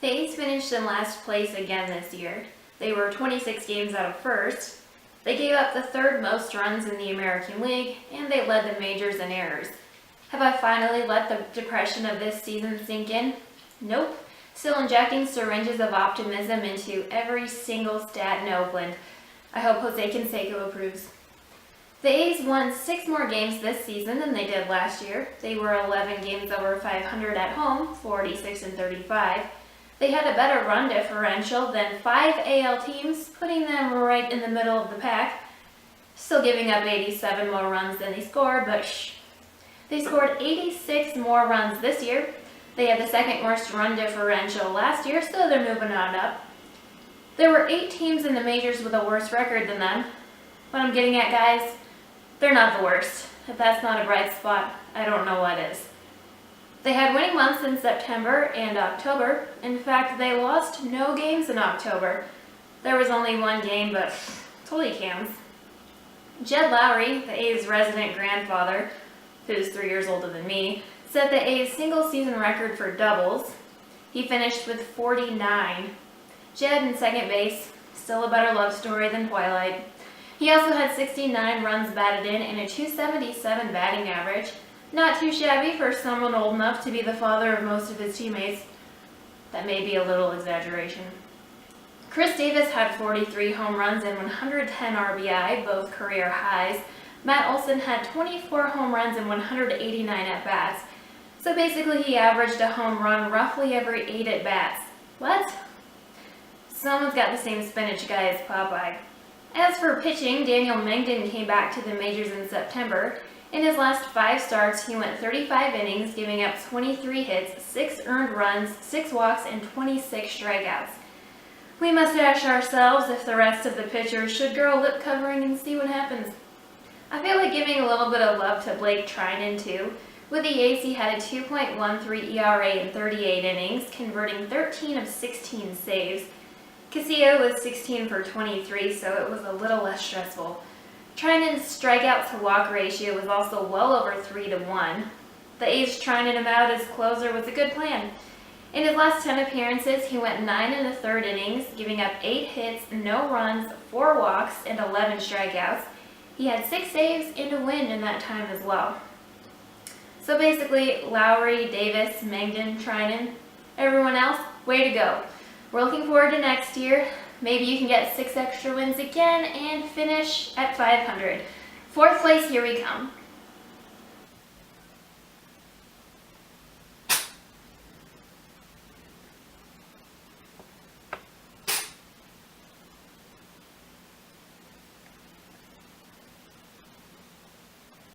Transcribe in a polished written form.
The A's finished in last place again this year. They were 26 games out of first. They gave up the third most runs in the American League, and they led the majors in errors. Have I finally let the depression of this season sink in? Nope. Still injecting syringes of optimism into every single stat in Oakland. I hope Jose Canseco approves. The A's won 6 more games this season than they did last year. They were 11 games over 500 at home, 46-35. They had a better run differential than 5 AL teams, putting them right in the middle of the pack. Still giving up 87 more runs than they scored, but shh. They scored 86 more runs this year. They had the second worst run differential last year, so they're moving on up. There were 8 teams in the majors with a worse record than them. What I'm getting at, guys, they're not the worst. If that's not a bright spot, I don't know what is. They had winning months in September and October. In fact, they lost no games in October. There was only one game, but totally counts. Jed Lowry, the A's resident grandfather, who's 3 years older than me, set the A's single-season record for doubles. He finished with 49. Jed in second base, still a better love story than Twilight. He also had 69 runs batted in and a .277 batting average. Not too shabby for someone old enough to be the father of most of his teammates. That may be a little exaggeration. Chris Davis had 43 home runs and 110 RBI, both career highs. Matt Olson had 24 home runs and 189 at-bats. So basically he averaged a home run roughly every 8 at-bats. What? Someone's got the same spinach guy as Popeye. As for pitching, Daniel Mengden came back to the majors in September. In his last 5 starts, he went 35 innings, giving up 23 hits, 6 earned runs, 6 walks, and 26 strikeouts. We must ask ourselves if the rest of the pitchers should grow a lip covering and see what happens. I feel like giving a little bit of love to Blake Trinan too. With the A's, he had a 2.13 ERA in 38 innings, converting 13 of 16 saves. Castillo was 16 for 23, so it was a little less stressful. Trinan's strikeout to walk ratio was also well over 3-1. The A's trining him out as closer was a good plan. In his last 10 appearances, he went 9 1/3 innings, giving up 8 hits, no runs, 4 walks, and 11 strikeouts. He had 6 saves and a win in that time as well. So basically, Lowry, Davis, Mengden, Trinan, everyone else, way to go. We're looking forward to next year. Maybe you can get 6 extra wins again and finish at 500. 4th place, here we come.